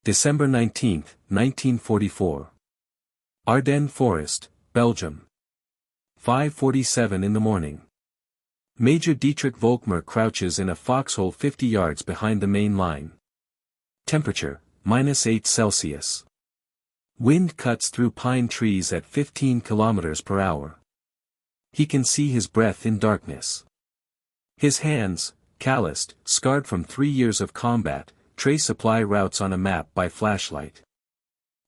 December 19, 1944. Ardennes Forest, Belgium. 5:47 in the morning. Major Dietrich Volkmar crouches in a foxhole 50 yards behind the main line. Temperature, -8 Celsius. Wind cuts through pine trees at 15 kilometers per hour. He can see his breath in darkness. His hands, calloused, scarred from 3 years of combat, trace supply routes on a map by flashlight.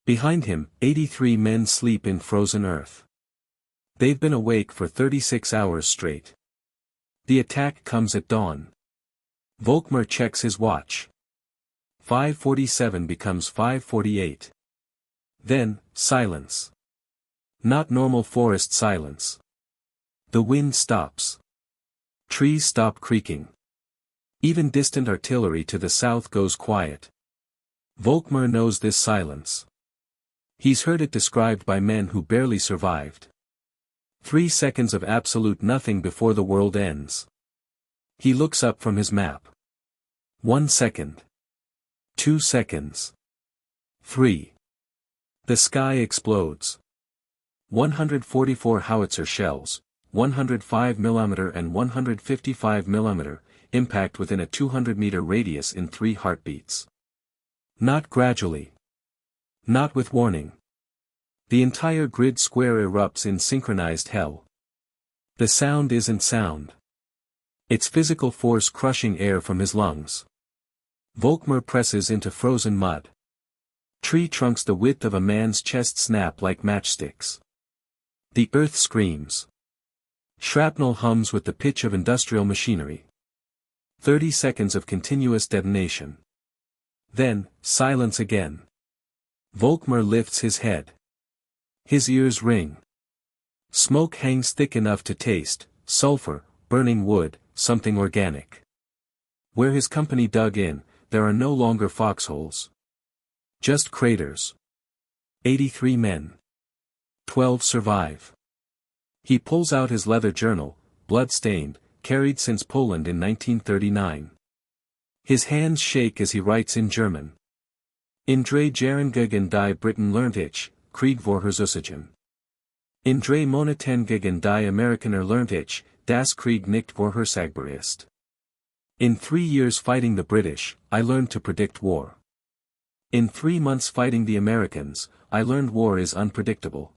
Behind him, 83 men sleep in frozen earth. They've been awake for 36 hours straight. The attack comes at dawn. Volkmar checks his watch. 5:47 becomes 5:48. Then, silence. Not normal forest silence. The wind stops. Trees stop creaking. Even distant artillery to the south goes quiet. Volkmar knows this silence. He's heard it described by men who barely survived. 3 seconds of absolute nothing before the world ends. He looks up from his map. 1 second. 2 seconds. 3. The sky explodes. 144 howitzer shells, 105 mm and 155 mm, impact within a 200-meter radius in 3 heartbeats. Not gradually. Not with warning. The entire grid square erupts in synchronized hell. The sound isn't sound. It's physical force crushing air from his lungs. Volkmar presses into frozen mud. Tree trunks the width of a man's chest snap like matchsticks. The earth screams. Shrapnel hums with the pitch of industrial machinery. 30 seconds of continuous detonation. Then, silence again. Volkmar lifts his head. His ears ring. Smoke hangs thick enough to taste, sulfur, burning wood, something organic. Where his company dug in, there are no longer foxholes. Just craters. 83 men. 12 survive. He pulls out his leather journal, blood-stained, carried since Poland in 1939. His hands shake as he writes in German. In drei Jahren gegen die Briten lernt ich, Krieg vorherzusagen. In drei Monaten gegen die Amerikaner lernt ich, das Krieg nicht vorhersagbar ist. In 3 years fighting the British, I learned to predict war. In 3 months fighting the Americans, I learned war is unpredictable.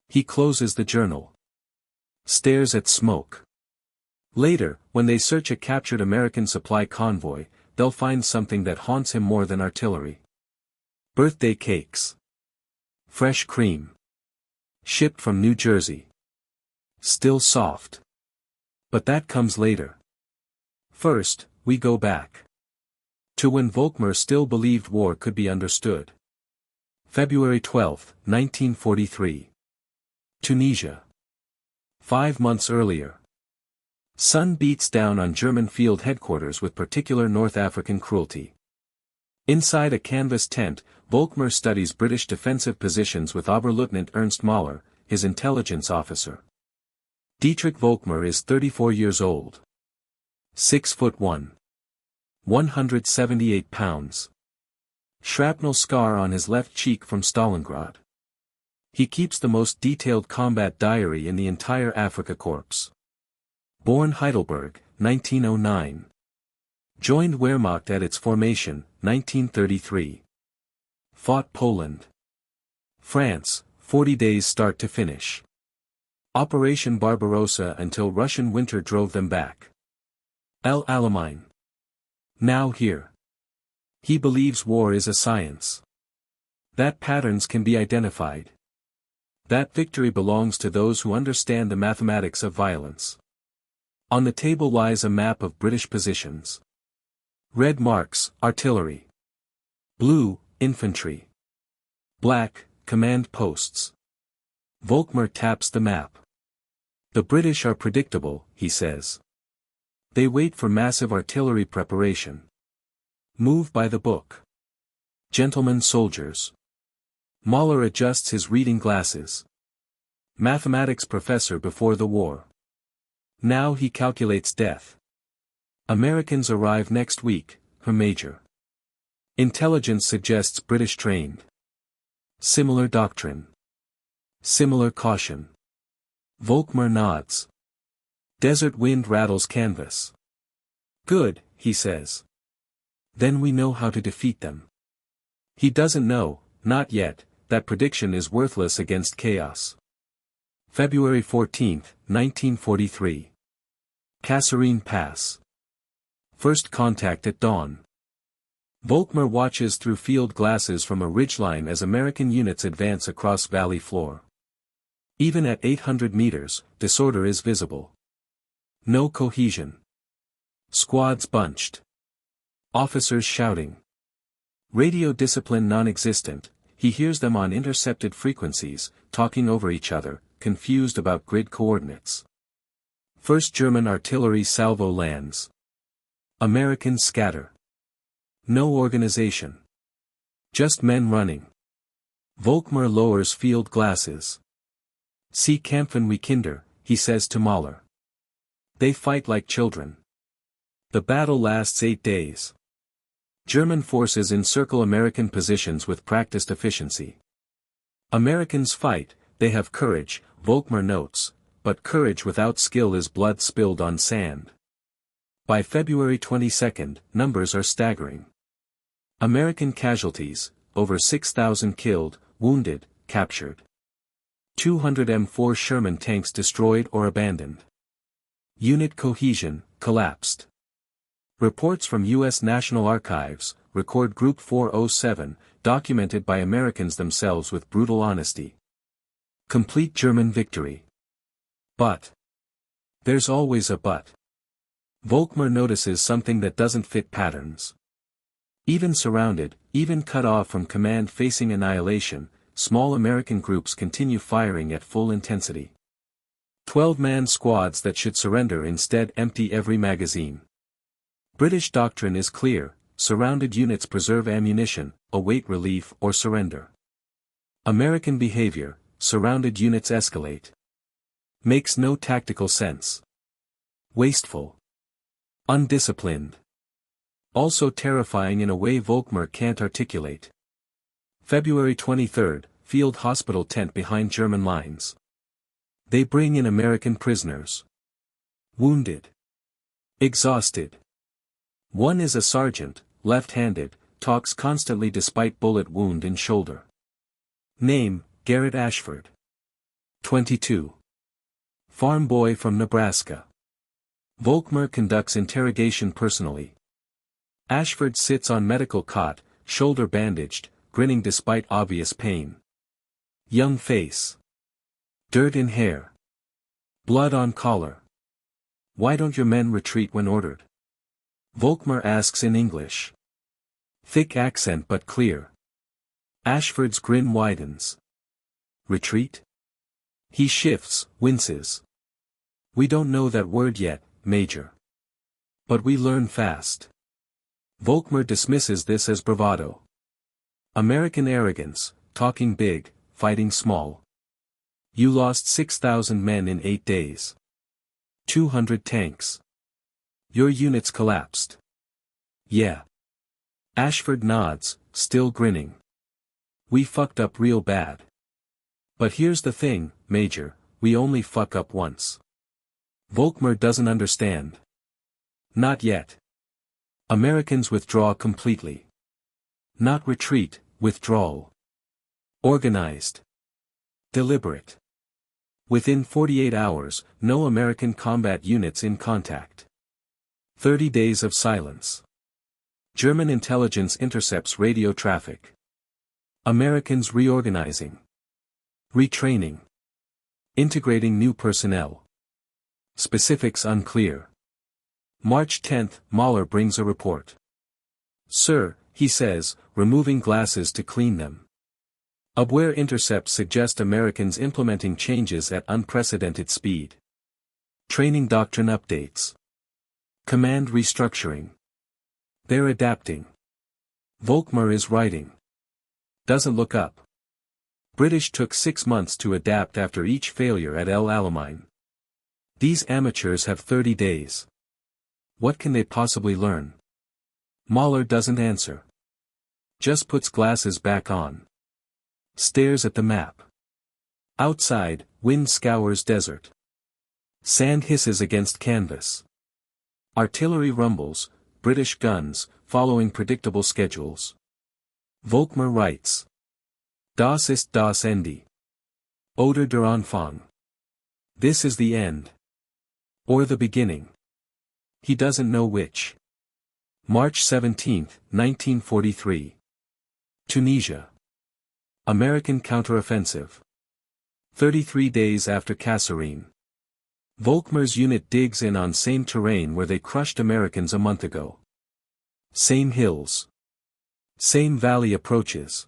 He closes the journal. Stares at smoke. Later, when they search a captured American supply convoy, they'll find something that haunts him more than artillery. Birthday cakes. Fresh cream. Shipped from New Jersey. Still soft. But that comes later. First, we go back. To when Volkmar still believed war could be understood. February 12, 1943. Tunisia. 5 months earlier. Sun beats down on German field headquarters with particular North African cruelty. Inside a canvas tent, Volkmar studies British defensive positions with Oberleutnant Ernst Mahler, his intelligence officer. Dietrich Volkmar is 34 years old. 6'1". 178 pounds. Shrapnel scar on his left cheek from Stalingrad. He keeps the most detailed combat diary in the entire Afrika Korps. Born Heidelberg, 1909. Joined Wehrmacht at its formation, 1933. Fought Poland. France, 40 days start to finish. Operation Barbarossa until Russian winter drove them back. El Alamein. Now here. He believes war is a science. That patterns can be identified. That victory belongs to those who understand the mathematics of violence. On the table lies a map of British positions. Red marks, artillery. Blue, infantry. Black, command posts. Volkmar taps the map. The British are predictable, he says. They wait for massive artillery preparation. Move by the book. Gentlemen soldiers. Mahler adjusts his reading glasses. Mathematics professor before the war. Now he calculates death. Americans arrive next week, her major. Intelligence suggests British trained. Similar doctrine. Similar caution. Volkmar nods. Desert wind rattles canvas. Good, he says. Then we know how to defeat them. He doesn't know, not yet, that prediction is worthless against chaos. February 14, 1943. Kasserine Pass. First contact at dawn. Volkmar watches through field glasses from a ridgeline as American units advance across valley floor. Even at 800 meters, disorder is visible. No cohesion. Squads bunched. Officers shouting. Radio discipline non-existent. He hears them on intercepted frequencies, talking over each other, confused about grid coordinates. First German artillery salvo lands. Americans scatter. No organization. Just men running. Volkmar lowers field glasses. See kämpfen wie Kinder, he says to Mahler. They fight like children. The battle lasts 8 days. German forces encircle American positions with practiced efficiency. Americans fight, they have courage, Volkmar notes, but courage without skill is blood spilled on sand. By February 22, numbers are staggering. American casualties, over 6,000 killed, wounded, captured. 200 M4 Sherman tanks destroyed or abandoned. Unit cohesion, collapsed. Reports from U.S. National Archives record Group 407, documented by Americans themselves with brutal honesty. Complete German victory. But. There's always a but. Volkmar notices something that doesn't fit patterns. Even surrounded, even cut off from command facing annihilation, small American groups continue firing at full intensity. 12-man squads that should surrender instead empty every magazine. British doctrine is clear, surrounded units preserve ammunition, await relief or surrender. American behavior, surrounded units escalate. Makes no tactical sense. Wasteful. Undisciplined. Also terrifying in a way Volkmar can't articulate. February 23, field hospital tent behind German lines. They bring in American prisoners. Wounded. Exhausted. One is a sergeant, left-handed, talks constantly despite bullet wound in shoulder. Name, Garrett Ashford. 22. Farm boy from Nebraska. Volkmar conducts interrogation personally. Ashford sits on medical cot, shoulder bandaged, grinning despite obvious pain. Young face. Dirt in hair. Blood on collar. Why don't your men retreat when ordered? Volkmar asks in English. Thick accent but clear. Ashford's grin widens. Retreat? He shifts, winces. We don't know that word yet, Major. But we learn fast. Volkmar dismisses this as bravado. American arrogance, talking big, fighting small. You lost 6,000 men in 8 days. 200 tanks. Your units collapsed. Yeah. Ashford nods, still grinning. We fucked up real bad. But here's the thing, Major, we only fuck up once. Volkmar doesn't understand. Not yet. Americans withdraw completely. Not retreat, withdrawal. Organized. Deliberate. Within 48 hours, no American combat units in contact. 30 days of silence. German intelligence intercepts radio traffic. Americans reorganizing. Retraining. Integrating new personnel. Specifics unclear. March 10, Mahler brings a report. Sir, he says, removing glasses to clean them. Abwehr intercepts suggest Americans implementing changes at unprecedented speed. Training doctrine updates. Command restructuring. They're adapting. Volkmar is writing. Doesn't look up. British took 6 months to adapt after each failure at El Alamein. These amateurs have 30 days. What can they possibly learn? Mahler doesn't answer. Just puts glasses back on. Stares at the map. Outside, wind scours desert. Sand hisses against canvas. Artillery rumbles, British guns, following predictable schedules. Volkmar writes. Das ist das Ende. Oder der Anfang. This is the end. Or the beginning. He doesn't know which. March 17, 1943. Tunisia. American counteroffensive. 33 days after Kasserine. Volkmar's unit digs in on same terrain where they crushed Americans a month ago. Same hills. Same valley approaches.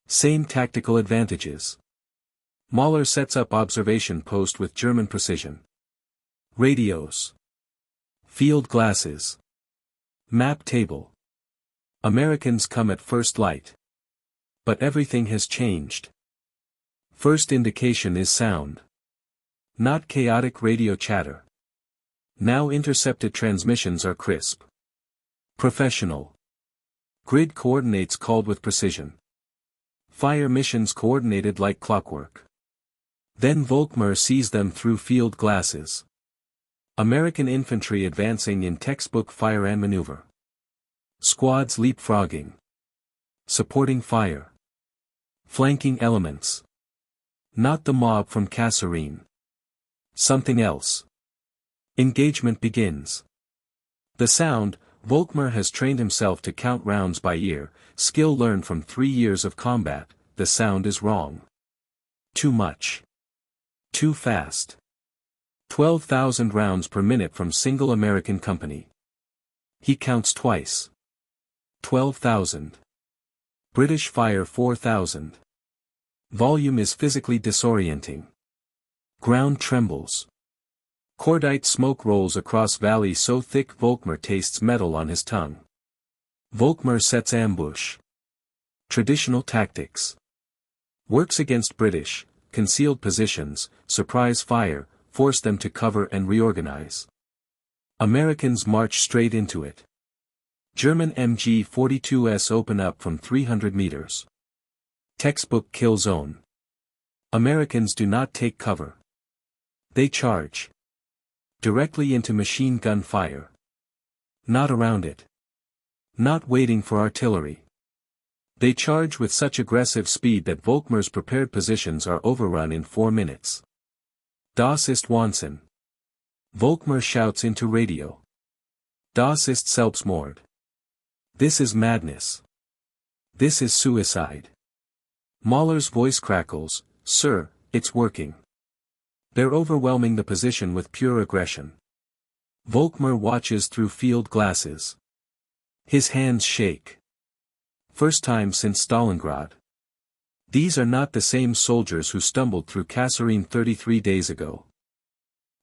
Same tactical advantages. Mahler sets up observation post with German precision. Radios. Field glasses. Map table. Americans come at first light. But everything has changed. First indication is sound. Not chaotic radio chatter. Now intercepted transmissions are crisp. Professional. Grid coordinates called with precision. Fire missions coordinated like clockwork. Then Volkmar sees them through field glasses. American infantry advancing in textbook fire and maneuver. Squads leapfrogging. Supporting fire. Flanking elements. Not the mob from Kasserine. Something else. Engagement begins. The sound, Volkmar has trained himself to count rounds by ear, skill learned from 3 years of combat. The sound is wrong. Too much. Too fast. 12,000 rounds per minute from single American company. He counts twice. 12,000. British fire 4,000. Volume is physically disorienting. Ground trembles. Cordite smoke rolls across valley so thick Volkmar tastes metal on his tongue. Volkmar sets ambush. Traditional tactics. Works against British, concealed positions, surprise fire, force them to cover and reorganize. Americans march straight into it. German MG-42s open up from 300 meters. Textbook kill zone. Americans do not take cover. They charge. Directly into machine gun fire. Not around it. Not waiting for artillery. They charge with such aggressive speed that Volkmar's prepared positions are overrun in 4 minutes. Das ist Wahnsinn. Volkmar shouts into radio. Das ist Selbstmord. This is madness. This is suicide. Mahler's voice crackles, "Sir, it's working." They're overwhelming the position with pure aggression. Volkmar watches through field glasses. His hands shake. First time since Stalingrad. These are not the same soldiers who stumbled through Kasserine 33 days ago.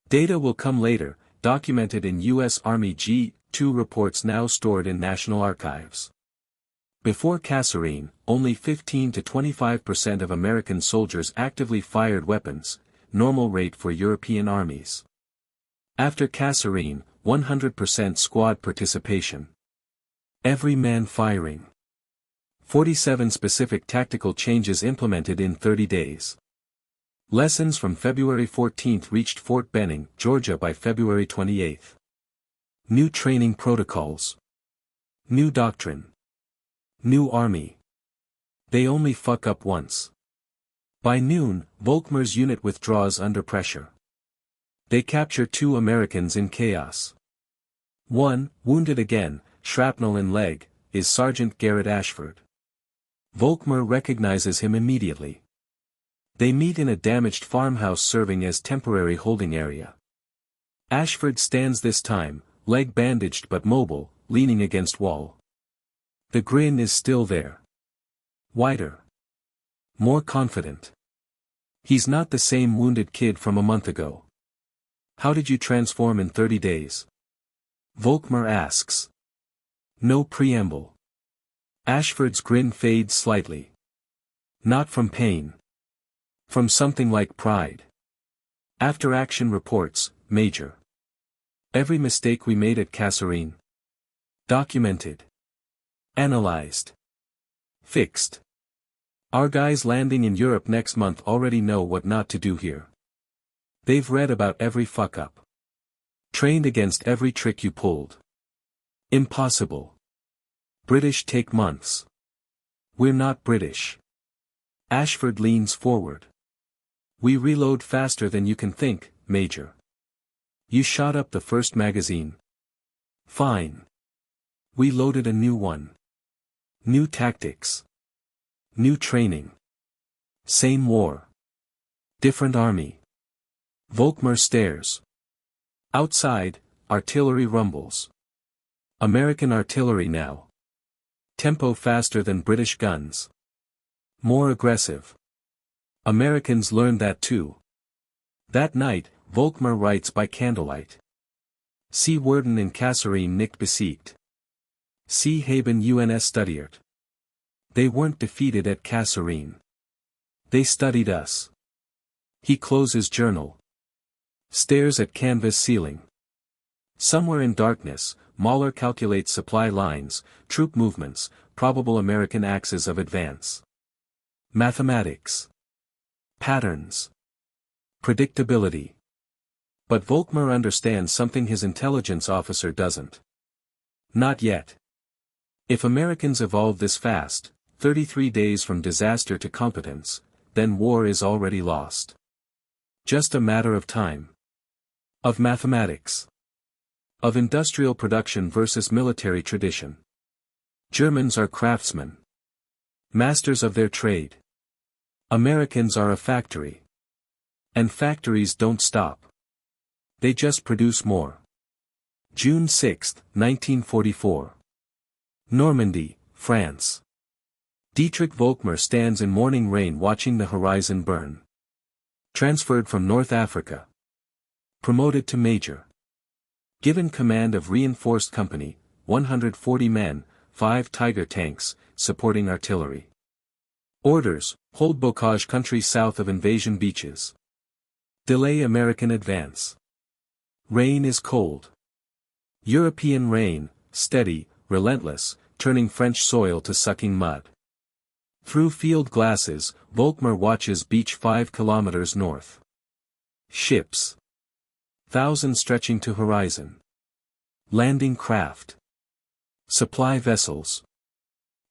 Data will come later, documented in U.S. Army G2 reports now stored in National Archives. Before Kasserine, only 15 to 25% of American soldiers actively fired weapons, normal rate for European armies. After Kasserine, 100% squad participation. Every man firing. 47 specific tactical changes implemented in 30 days. Lessons from February 14 reached Fort Benning, Georgia by February 28. New training protocols. New doctrine. New army. They only fuck up once. By noon, Volkmar's unit withdraws under pressure. They capture 2 Americans in chaos. One, wounded again, shrapnel in leg, is Sergeant Garrett Ashford. Volkmar recognizes him immediately. They meet in a damaged farmhouse serving as temporary holding area. Ashford stands this time, leg bandaged but mobile, leaning against wall. The grin is still there. Wider. More confident. He's not the same wounded kid from a month ago. How did you transform in 30 days? Volkmar asks. No preamble. Ashford's grin fades slightly. Not from pain. From something like pride. After action reports, Major. Every mistake we made at Kasserine. Documented. Analyzed. Fixed. Our guys landing in Europe next month already know what not to do here. They've read about every fuck-up. Trained against every trick you pulled. Impossible. British take months. We're not British. Ashford leans forward. We reload faster than you can think, Major. You shot up the first magazine. Fine. We loaded a new one. New tactics. New training. Same war. Different army. Volkmar stares. Outside, artillery rumbles. American artillery now. Tempo faster than British guns. More aggressive. Americans learned that too. That night, Volkmar writes by candlelight. See Worden in Kasserine nicht besiegt. See Haben uns studiert. They weren't defeated at Kasserine. They studied us. He closes journal. Stares at canvas ceiling. Somewhere in darkness, Mahler calculates supply lines, troop movements, probable American axes of advance. Mathematics. Patterns. Predictability. But Volkmar understands something his intelligence officer doesn't. Not yet. If Americans evolve this fast, 33 days from disaster to competence, then war is already lost. Just a matter of time. Of mathematics. Of industrial production versus military tradition. Germans are craftsmen. Masters of their trade. Americans are a factory. And factories don't stop. They just produce more. June 6, 1944. Normandy, France. Dietrich Volkmar stands in morning rain watching the horizon burn. Transferred from North Africa. Promoted to Major. Given command of reinforced company, 140 men, 5 Tiger tanks, supporting artillery. Orders, hold Bocage country south of invasion beaches. Delay American advance. Rain is cold. European rain, steady, relentless, turning French soil to sucking mud. Through field glasses, Volkmar watches beach 5 kilometers north. Ships. Thousands stretching to horizon. Landing craft. Supply vessels.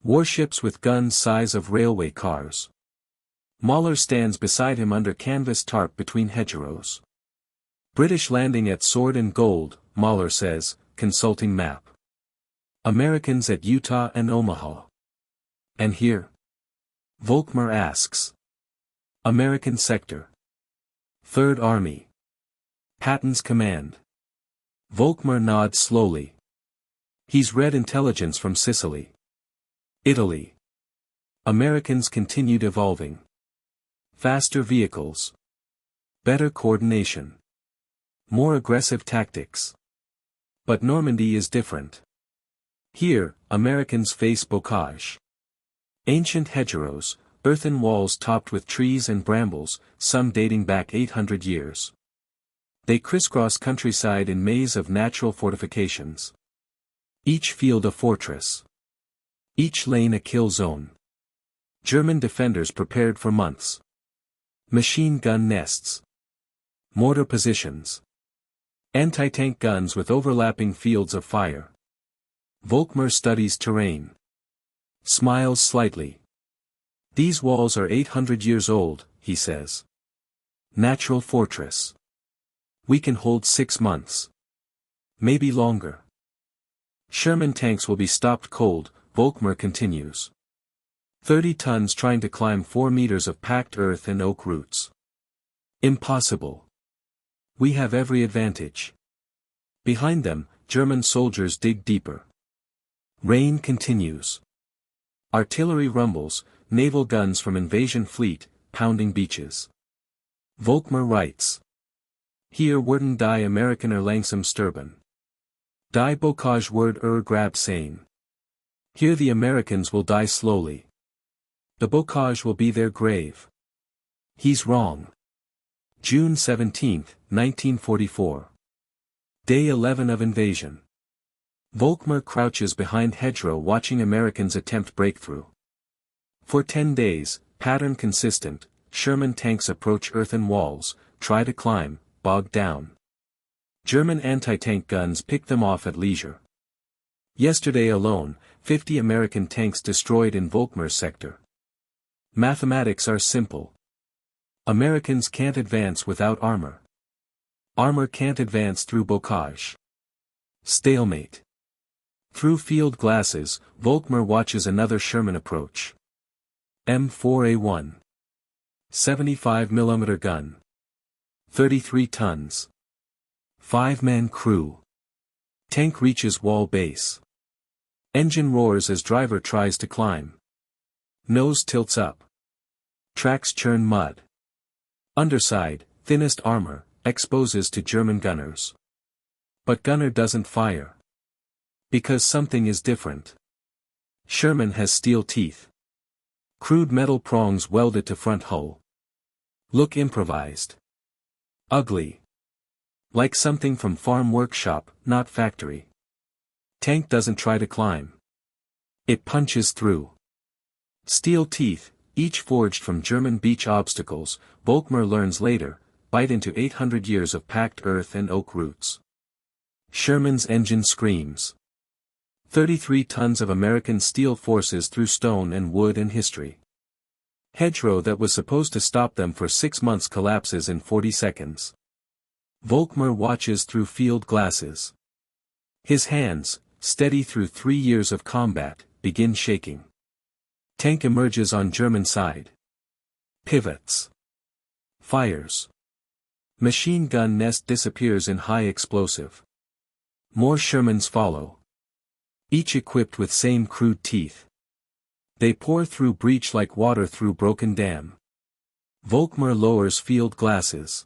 Warships with guns size of railway cars. Mahler stands beside him under canvas tarp between hedgerows. British landing at Sword and Gold, Mahler says, consulting map. Americans at Utah and Omaha. And here? Volkmar asks. American sector. Third Army. Patton's command. Volkmar nods slowly. He's read intelligence from Sicily. Italy. Americans continued evolving. Faster vehicles. Better coordination. More aggressive tactics. But Normandy is different. Here, Americans face bocage. Ancient hedgerows, earthen walls topped with trees and brambles, some dating back 800 years. They crisscross countryside in maze of natural fortifications. Each field a fortress. Each lane a kill zone. German defenders prepared for months. Machine gun nests. Mortar positions. Anti-tank guns with overlapping fields of fire. Volkmar studies terrain. Smiles slightly. These walls are 800 years old, he says. Natural fortress. We can hold 6 months. Maybe longer. Sherman tanks will be stopped cold, Volkmar continues. 30 tons trying to climb 4 meters of packed earth and oak roots. Impossible. We have every advantage. Behind them, German soldiers dig deeper. Rain continues. Artillery rumbles, naval guns from invasion fleet, pounding beaches. Volkmar writes. Hier worden die Amerikaner langsam sterben. Die Bocage wird grab sein. Here the Americans will die slowly. The Bocage will be their grave. He's wrong. June 17, 1944. Day 11 of invasion. Volkmar crouches behind hedgerow watching Americans attempt breakthrough. For 10 days, pattern consistent, Sherman tanks approach earthen walls, try to climb, bog down. German anti-tank guns pick them off at leisure. Yesterday alone, 50 American tanks destroyed in Volkmar sector. Mathematics are simple. Americans can't advance without armor. Armor can't advance through bocage. Stalemate. Through field glasses, Volkmar watches another Sherman approach. M4A1. 75mm gun. 33 tons. 5-man crew. Tank reaches wall base. Engine roars as driver tries to climb. Nose tilts up. Tracks churn mud. Underside, thinnest armor, exposes to German gunners. But gunner doesn't fire. Because something is different. Sherman has steel teeth. Crude metal prongs welded to front hull. Look improvised. Ugly. Like something from farm workshop, not factory. Tank doesn't try to climb. It punches through. Steel teeth, each forged from German beach obstacles, Volkmar learns later, bite into 800 years of packed earth and oak roots. Sherman's engine screams. 33 tons of American steel forces through stone and wood and history. Hedgerow that was supposed to stop them for 6 months collapses in 40 seconds. Volkmar watches through field glasses. His hands, steady through 3 years of combat, begin shaking. Tank emerges on German side. Pivots. Fires. Machine gun nest disappears in high explosive. More Shermans follow. Each equipped with same crude teeth. They pour through breach like water through broken dam. Volkmar lowers field glasses.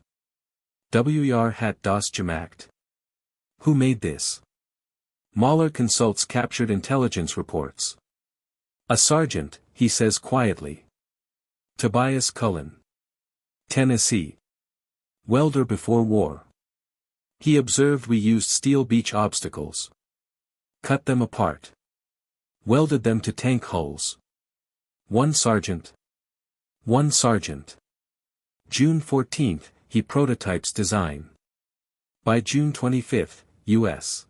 Wer hat das gemacht? Who made this? Mahler consults captured intelligence reports. A sergeant, he says quietly. Tobias Cullen. Tennessee. Welder before war. He observed we used steel beach obstacles. Cut them apart. Welded them to tank hulls. One sergeant. June 14, he prototypes design. By June 25, U.S.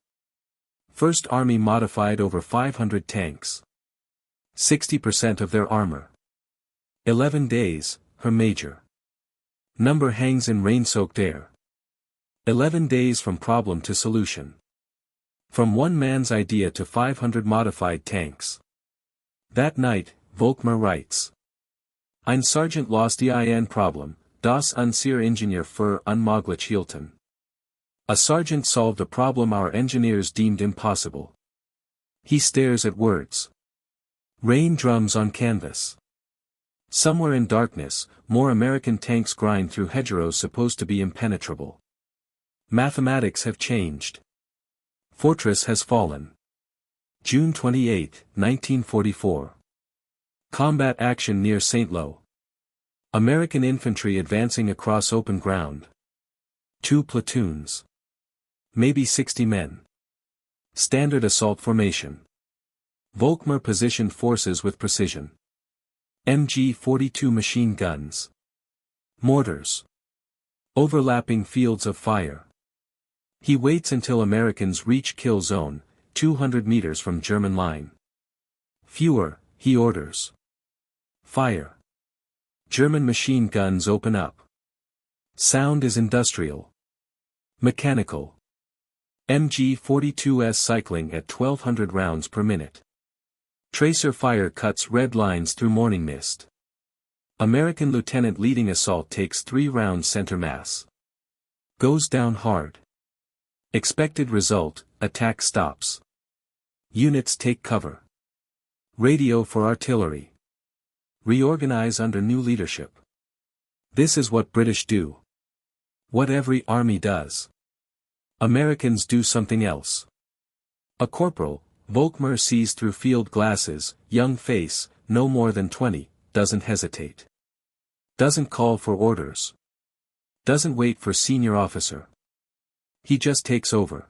First Army modified over 500 tanks. 60% of their armor. 11 days, her major. Number hangs in rain-soaked air. 11 days from problem to solution. From one man's idea to 500 modified tanks. That night, Volkmar writes. Ein Sergeant lost ein Problem, das unser Ingenieur für unmöglich hielten. A sergeant solved a problem our engineers deemed impossible. He stares at words. Rain drums on canvas. Somewhere in darkness, more American tanks grind through hedgerows supposed to be impenetrable. Mathematics have changed. Fortress has fallen. June 28, 1944. Combat action near St. Lo. American infantry advancing across open ground. 2 platoons. Maybe 60 men. Standard assault formation. Volkmar positioned forces with precision. MG-42 machine guns. Mortars. Overlapping fields of fire. He waits until Americans reach kill zone, 200 meters from German line. Fewer, he orders. Fire. German machine guns open up. Sound is industrial. Mechanical. MG-42s cycling at 1200 rounds per minute. Tracer fire cuts red lines through morning mist. American lieutenant leading assault takes 3 rounds center mass. Goes down hard. Expected result, attack stops. Units take cover. Radio for artillery. Reorganize under new leadership. This is what British do. What every army does. Americans do something else. A corporal, Volkmar sees through field glasses, young face, no more than 20, doesn't hesitate. Doesn't call for orders. Doesn't wait for senior officer. He just takes over.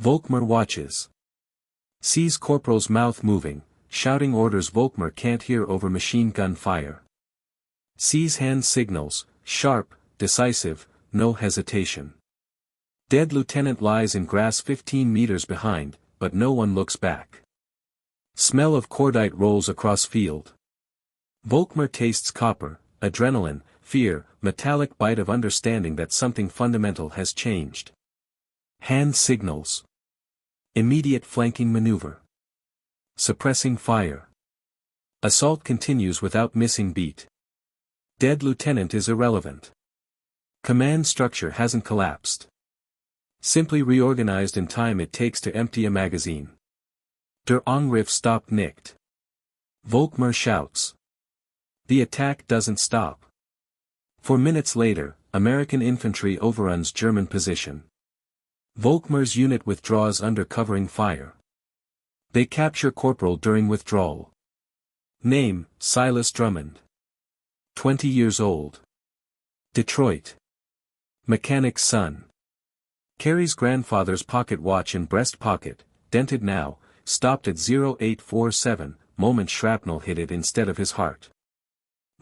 Volkmar watches. Sees corporal's mouth moving, shouting orders Volkmar can't hear over machine gun fire. Sees hand signals, sharp, decisive, no hesitation. Dead lieutenant lies in grass 15 meters behind, but no one looks back. Smell of cordite rolls across field. Volkmar tastes copper, adrenaline, fear, metallic bite of understanding that something fundamental has changed. Hand signals. Immediate flanking maneuver. Suppressing fire. Assault continues without missing beat. Dead lieutenant is irrelevant. Command structure hasn't collapsed. Simply reorganized in time it takes to empty a magazine. Der Angriff stopped nicht. Volkmar shouts. The attack doesn't stop. 4 minutes later, American infantry overruns German position. Volkmar's unit withdraws under covering fire. They capture corporal during withdrawal. Name, Silas Drummond. 20 years old. Detroit. Mechanic's son. Carries grandfather's pocket watch in breast pocket, dented now, stopped at 0847, moment shrapnel hit it instead of his heart.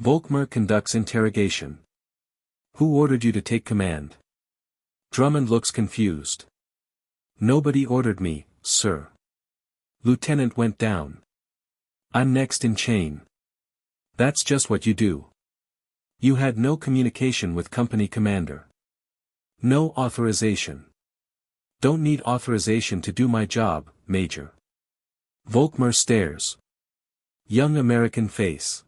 Volkmar conducts interrogation. Who ordered you to take command? Drummond looks confused. Nobody ordered me, sir. Lieutenant went down. I'm next in chain. That's just what you do. You had no communication with company commander. No authorization. Don't need authorization to do my job, Major. Volkmar stares. Young American face.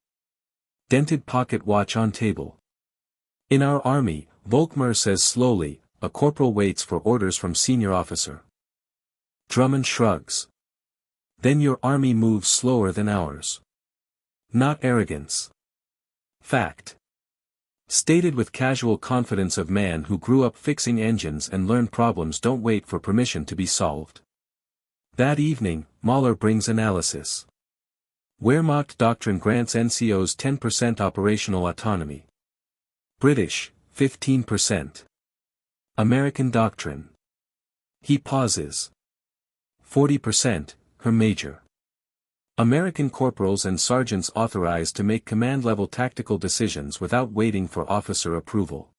Dented pocket watch on table. In our army, Volkmar says slowly, a corporal waits for orders from senior officer. Drummond shrugs. Then your army moves slower than ours. Not arrogance. Fact. Stated with casual confidence of man who grew up fixing engines and learned problems don't wait for permission to be solved. That evening, Mahler brings analysis. Wehrmacht doctrine grants NCOs 10% operational autonomy. British, 15%. American doctrine. He pauses. 40%, her major. American corporals and sergeants authorized to make command-level tactical decisions without waiting for officer approval.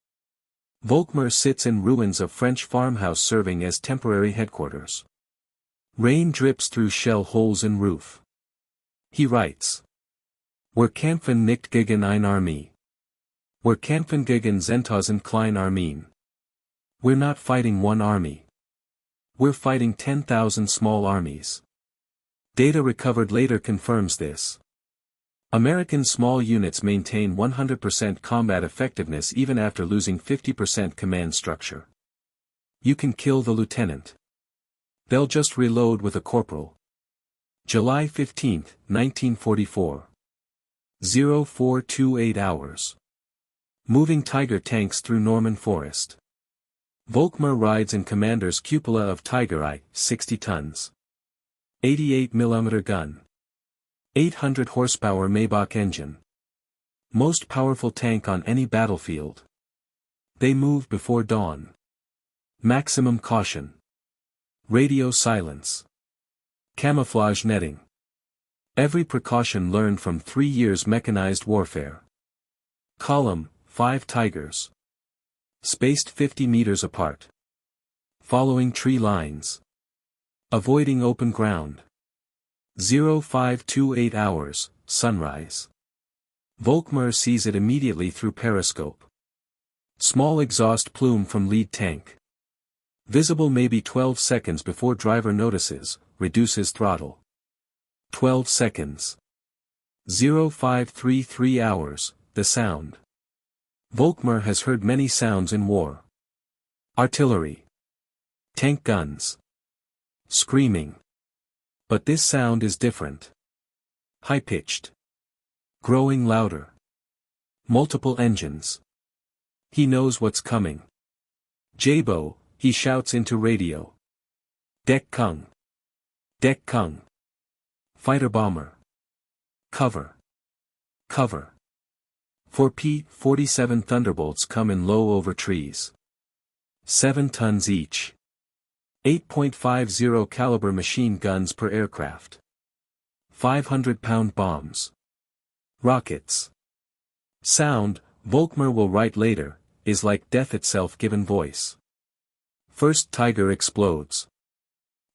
Volkmar sits in ruins of French farmhouse serving as temporary headquarters. Rain drips through shell holes in roof. He writes. Wir kämpfen nicht gegen eine Armee. Wir kämpfen gegen 10.000 kleine Armeen. We're not fighting one army. We're fighting 10,000 small armies. Data recovered later confirms this. American small units maintain 100% combat effectiveness even after losing 50% command structure. You can kill the lieutenant. They'll just reload with a corporal. July 15, 1944. 0428 hours. Moving Tiger tanks through Norman Forest. Volkmar rides in commander's cupola of Tiger I, 60 tons. 88mm gun. 800 horsepower Maybach engine. Most powerful tank on any battlefield. They move before dawn. Maximum caution. Radio silence. Camouflage netting. Every precaution learned from 3 years mechanized warfare. Column, 5 Tigers. Spaced 50 meters apart. Following tree lines. Avoiding open ground. 0528 hours, sunrise. Volkmar sees it immediately through periscope. Small exhaust plume from lead tank. Visible maybe 12 seconds before driver notices, reduces throttle. 12 seconds. 0533 hours, the sound. Volkmar has heard many sounds in war. Artillery. Tank guns. Screaming. But this sound is different. High-pitched. Growing louder. Multiple engines. He knows what's coming. Jabo, he shouts into radio. Deckung. Deckung. Fighter bomber. Cover. Cover. 4 P-47 Thunderbolts come in low over trees. 7 tons each. 8.50 caliber machine guns per aircraft. 500-pound bombs. Rockets. Sound, Volkmar will write later, is like death itself given voice. First Tiger explodes.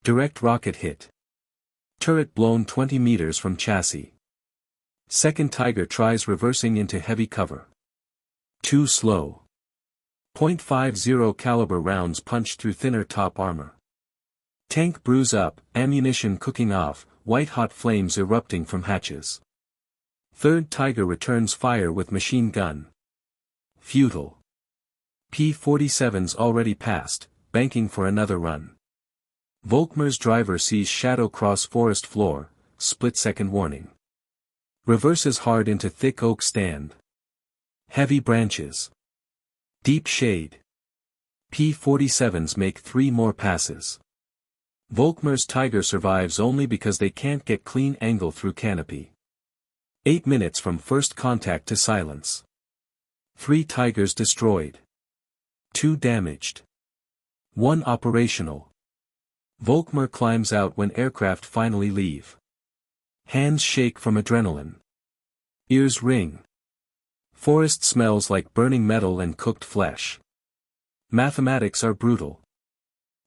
Direct rocket hit. Turret blown 20 meters from chassis. Second Tiger tries reversing into heavy cover. Too slow. .50 caliber rounds punch through thinner top armor. Tank bruise up, ammunition cooking off, white-hot flames erupting from hatches. Third Tiger returns fire with machine gun. Futile. P-47's already passed, banking for another run. Volkmar's driver sees shadow cross forest floor, split-second warning. Reverses hard into thick oak stand. Heavy branches. Deep shade. P-47s make 3 more passes. Volkmar's Tiger survives only because they can't get clean angle through canopy. 8 minutes from first contact to silence. 3 Tigers destroyed. 2 damaged. 1 operational. Volkmar climbs out when aircraft finally leave. Hands shake from adrenaline. Ears ring. Forest smells like burning metal and cooked flesh. Mathematics are brutal.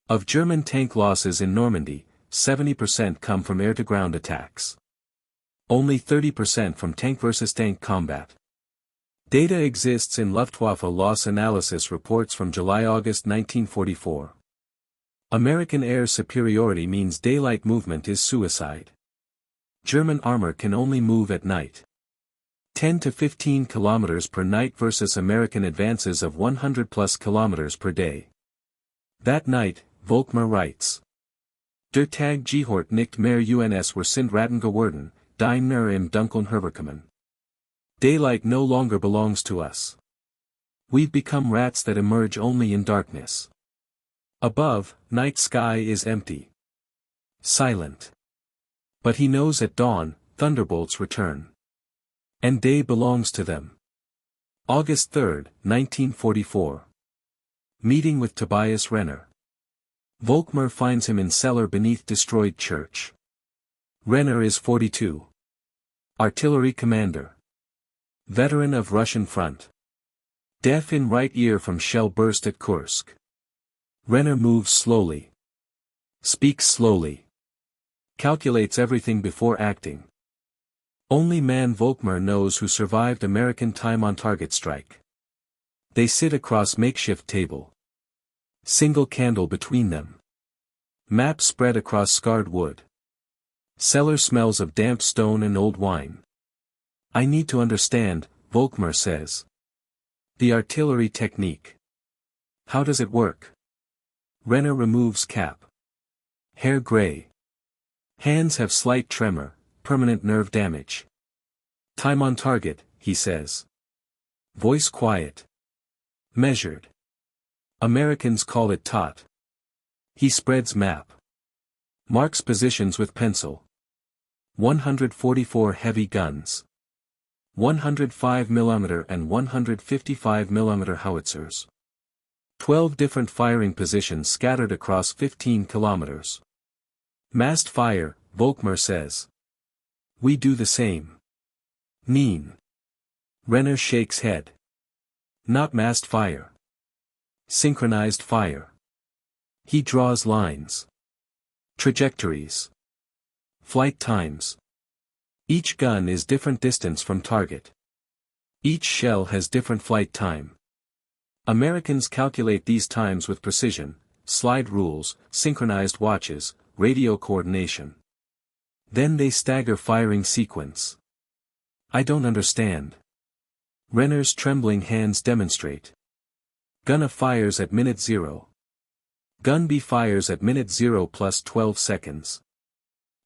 Of German tank losses in Normandy, 70% come from air-to-ground attacks. Only 30% from tank versus tank combat. Data exists in Luftwaffe loss analysis reports from July-August 1944. American air superiority means daylight movement is suicide. German armor can only move at night. 10 to 15 kilometers per night versus American advances of 100 plus kilometers per day. That night, Volkmar writes. Der Tag gehört nicht mehr uns wir sind Ratten geworden, die nur im Dunkeln hervorkommen. Daylight no longer belongs to us. We've become rats that emerge only in darkness. Above, night sky is empty. Silent. But he knows at dawn, thunderbolts return. And day belongs to them. August 3, 1944. Meeting with Tobias Renner. Volkmar finds him in cellar beneath destroyed church. Renner is 42. Artillery commander. Veteran of Russian front. Deaf in right ear from shell burst at Kursk. Renner moves slowly. Speaks slowly. Calculates everything before acting. Only man Volkmar knows who survived American time-on-target strike. They sit across makeshift table. Single candle between them. Map spread across scarred wood. Cellar smells of damp stone and old wine. I need to understand, Volkmar says. The artillery technique. How does it work? Renner removes cap. Hair gray. Hands have slight tremor, permanent nerve damage. Time on target, he says. Voice quiet. Measured. Americans call it taut. He spreads map. Marks positions with pencil. 144 heavy guns. 105 mm and 155 mm howitzers. 12 different firing positions scattered across 15 kilometers. Massed fire, Volkmar says. We do the same. Mean. Renner shakes head. Not massed fire. Synchronized fire. He draws lines. Trajectories. Flight times. Each gun is different distance from target. Each shell has different flight time. Americans calculate these times with precision, slide rules, synchronized watches, radio coordination. Then they stagger firing sequence. I don't understand. Renner's trembling hands demonstrate. Gun A fires at minute 0. Gun B fires at minute 0 plus 12 seconds.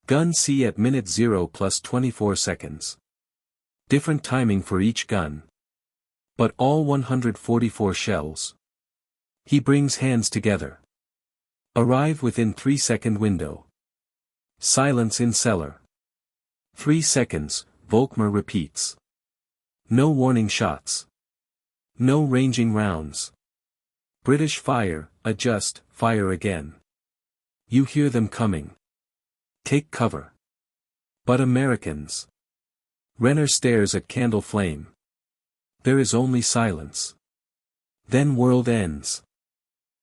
Gun C at minute 0 plus 24 seconds. Different timing for each gun. But all 144 shells. He brings hands together. Arrive within 3-second window. Silence in cellar. 3 seconds, Volkmar repeats. No warning shots. No ranging rounds. British fire, adjust, fire again. You hear them coming. Take cover. But Americans. Renner stares at candle flame. There is only silence. Then world ends.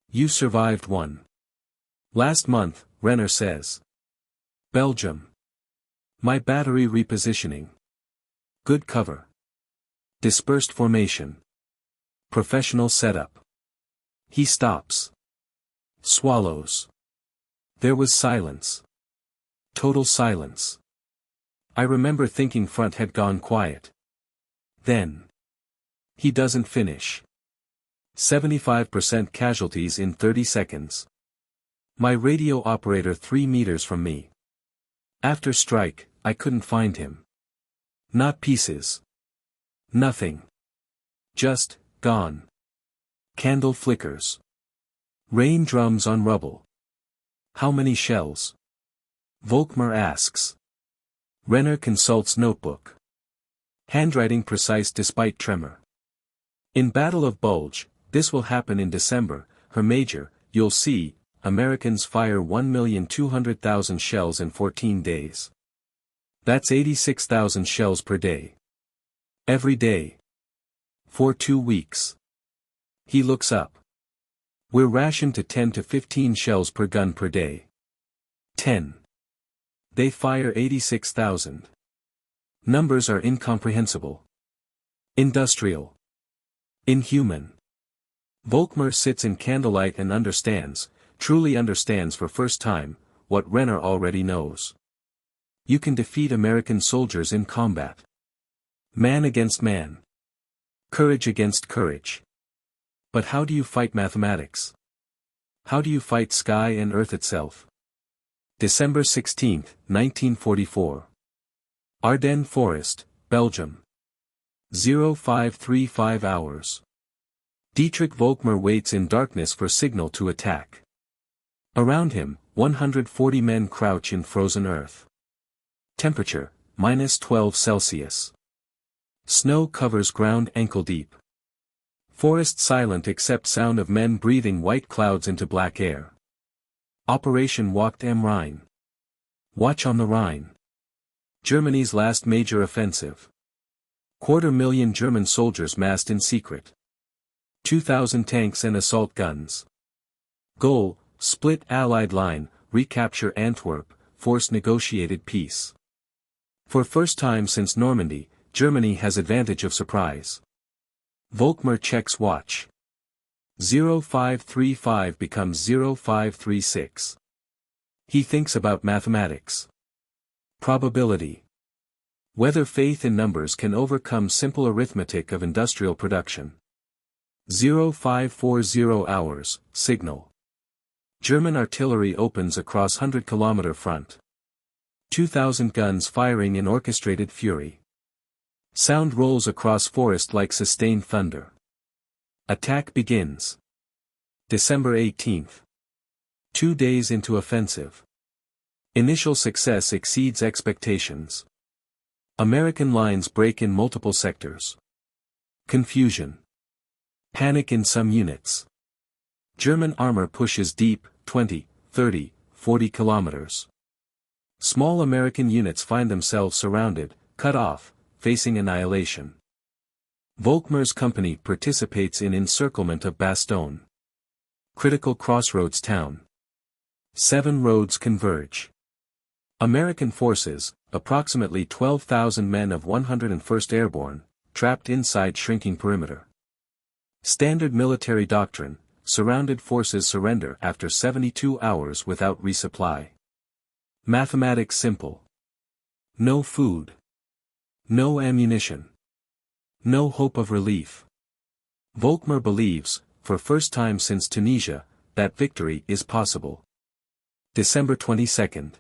You survived one. Last month, Renner says. Belgium. My battery repositioning. Good cover. Dispersed formation. Professional setup. He stops. Swallows. There was silence. Total silence. I remember thinking front had gone quiet. Then. He doesn't finish. 75% casualties in 30 seconds. My radio operator 3 meters from me. After strike, I couldn't find him. Not pieces. Nothing. Just, gone. Candle flickers. Rain drums on rubble. How many shells? Volkmar asks. Renner consults notebook. Handwriting precise despite tremor. In Battle of Bulge, this will happen in December, her major, you'll see, Americans fire 1,200,000 shells in 14 days. That's 86,000 shells per day. Every day. For 2 weeks. He looks up. We're rationed to 10 to 15 shells per gun per day. 10. They fire 86,000. Numbers are incomprehensible. Industrial. Inhuman. Volkmar sits in candlelight and understands, truly understands for first time, what Renner already knows. You can defeat American soldiers in combat. Man against man. Courage against courage. But how do you fight mathematics? How do you fight sky and earth itself? December 16, 1944. Ardennes Forest, Belgium. 0535 hours. Dietrich Volkmar waits in darkness for signal to attack. Around him, 140 men crouch in frozen earth. Temperature, -12 Celsius. Snow covers ground ankle deep. Forest silent except sound of men breathing white clouds into black air. Operation Wacht am Rhein. Watch on the Rhine. Germany's last major offensive. 250,000 German soldiers massed in secret. 2,000 tanks and assault guns. Goal, split Allied line, recapture Antwerp, force negotiated peace. For first time since Normandy, Germany has advantage of surprise. Volkmar checks watch. 0535 becomes 0536. He thinks about mathematics. Probability. Whether faith in numbers can overcome simple arithmetic of industrial production. 0540 hours, signal. German artillery opens across 100-kilometer front. 2,000 guns firing in orchestrated fury. Sound rolls across forest like sustained thunder. Attack begins. December 18. 2 days into offensive. Initial success exceeds expectations. American lines break in multiple sectors. Confusion. Panic in some units. German armor pushes deep, 20, 30, 40 kilometers. Small American units find themselves surrounded, cut off, facing annihilation. Volkmar's company participates in encirclement of Bastogne. Critical crossroads town. 7 roads converge. American forces, approximately 12,000 men of 101st Airborne, trapped inside shrinking perimeter. Standard military doctrine, surrounded forces surrender after 72 hours without resupply. Mathematics simple. No food. No ammunition. No hope of relief. Volkmar believes, for first time since Tunisia, that victory is possible. December 22.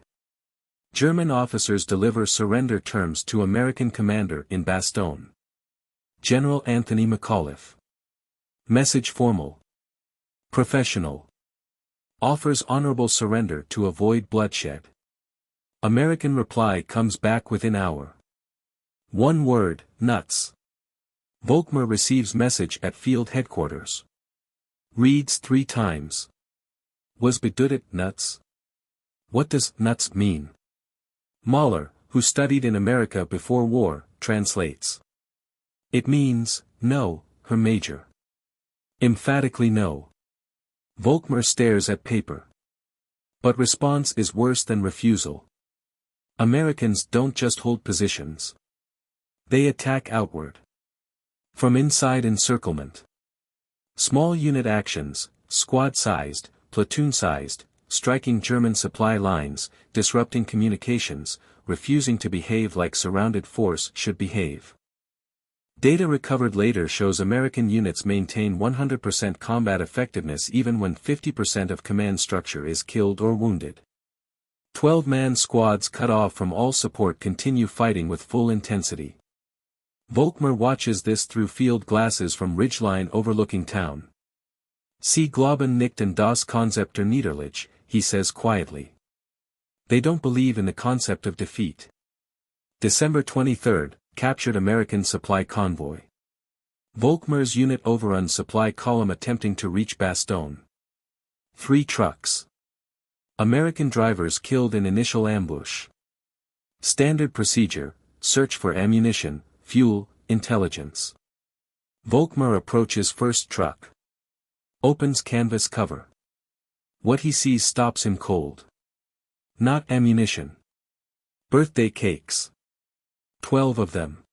German officers deliver surrender terms to American commander in Bastogne. General Anthony McAuliffe. Message formal. Professional. Offers honorable surrender to avoid bloodshed. American reply comes back within hour. One word, nuts. Volkmar receives message at field headquarters. Reads 3 times. Was bedeutet nuts? What does nuts mean? Mahler, who studied in America before war, translates. It means, no, Her Major. Emphatically no. Volkmar stares at paper. But response is worse than refusal. Americans don't just hold positions. They attack outward. From inside encirclement. Small unit actions, squad-sized, platoon-sized, striking German supply lines, disrupting communications, refusing to behave like surrounded force should behave. Data recovered later shows American units maintain 100% combat effectiveness even when 50% of command structure is killed or wounded. 12-man squads cut off from all support continue fighting with full intensity. Volkmar watches this through field glasses from ridgeline overlooking town. Sie glauben nicht an das Konzept der Niederlage, he says quietly. They don't believe in the concept of defeat. December 23, captured American supply convoy. Volkmar's unit overrun supply column attempting to reach Bastogne. 3 trucks. American drivers killed in initial ambush. Standard procedure, search for ammunition, fuel, intelligence. Volkmar approaches first truck. Opens canvas cover. What he sees stops him cold. Not ammunition. Birthday cakes. 12 of them.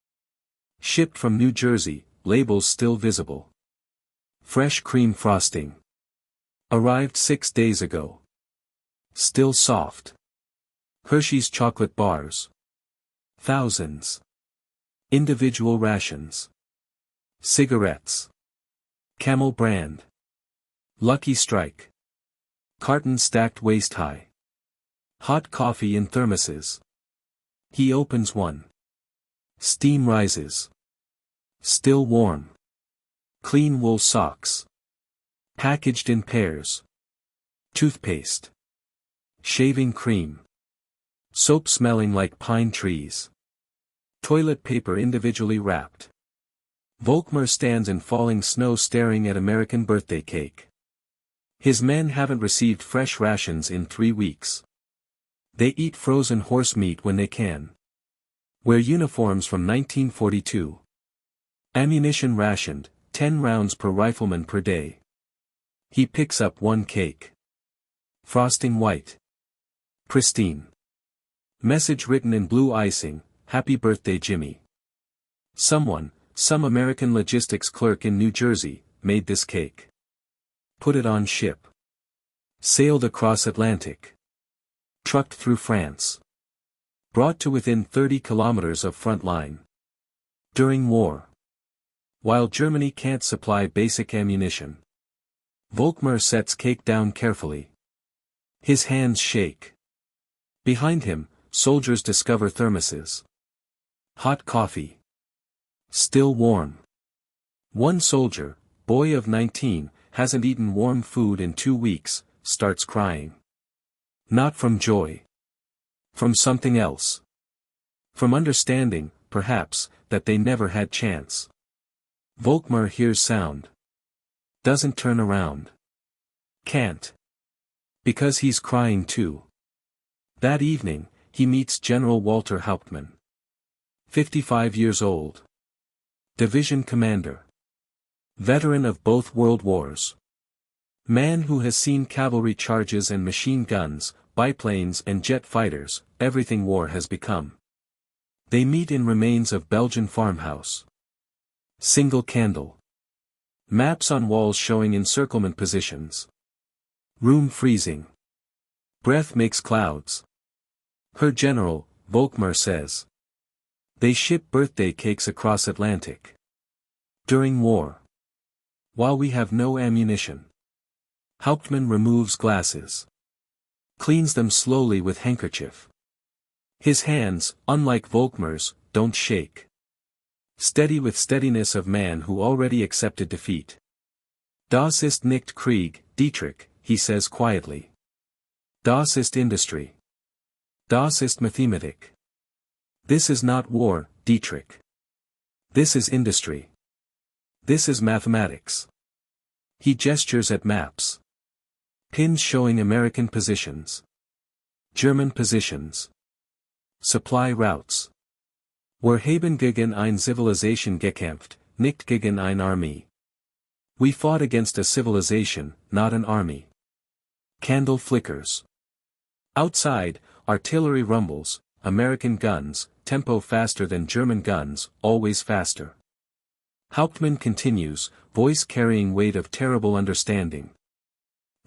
Shipped from New Jersey, labels still visible. Fresh cream frosting. Arrived 6 days ago. Still soft. Hershey's chocolate bars. Thousands. Individual rations. Cigarettes. Camel brand. Lucky Strike. Carton stacked waist high. Hot coffee in thermoses. He opens one. Steam rises. Still warm. Clean wool socks. Packaged in pairs. Toothpaste. Shaving cream. Soap smelling like pine trees. Toilet paper individually wrapped. Volkmar stands in falling snow staring at American birthday cake. His men haven't received fresh rations in 3 weeks. They eat frozen horse meat when they can. Wear uniforms from 1942. Ammunition rationed, 10 rounds per rifleman per day. He picks up 1 cake. Frosting white. Pristine. Message written in blue icing, Happy birthday Jimmy. Some American logistics clerk in New Jersey, made this cake. Put it on ship. Sailed across Atlantic. Trucked through France. Brought to within 30 kilometers of front line. During war. While Germany can't supply basic ammunition. Volkmar sets cake down carefully. His hands shake. Behind him, soldiers discover thermoses. Hot coffee. Still warm. One soldier, boy of 19, hasn't eaten warm food in 2 weeks, starts crying. Not from joy. From something else. From understanding, perhaps, that they never had chance. Volkmar hears sound. Doesn't turn around. Can't. Because he's crying too. That evening, he meets General Walter Hauptmann. 55 years old. Division commander. Veteran of both world wars. Man who has seen cavalry charges and machine guns, biplanes and jet fighters, everything war has become. They meet in remains of Belgian farmhouse. Single candle. Maps on walls showing encirclement positions. Room freezing. Breath makes clouds. Her general, Volkmar says. They ship birthday cakes across Atlantic. During war. While we have no ammunition. Hauptmann removes glasses. Cleans them slowly with handkerchief. His hands, unlike Volkmar's, don't shake. Steady with steadiness of man who already accepted defeat. Das ist nicht Krieg, Dietrich, he says quietly. Das ist Industry. Das ist Mathematik. This is not war, Dietrich. This is industry. This is mathematics. He gestures at maps. Pins showing American positions. German positions. Supply routes. Wir haben gegen eine Zivilisation gekämpft, nicht gegen eine Armee. We fought against a civilization, not an army. Candle flickers. Outside, artillery rumbles, American guns, tempo faster than German guns, always faster. Hauptmann continues, voice carrying weight of terrible understanding.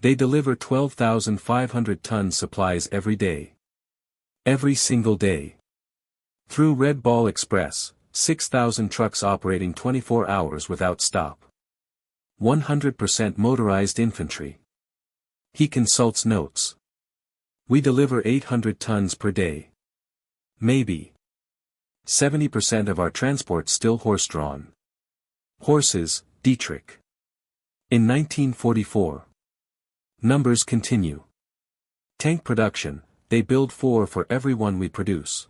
They deliver 12,500 tons supplies every day. Every single day. Through Red Ball Express, 6,000 trucks operating 24 hours without stop. 100% motorized infantry. He consults notes. We deliver 800 tons per day. Maybe. 70% of our transport still horse-drawn. Horses, Dietrich. In 1944. Numbers continue. Tank production, they build 4 for every one we produce.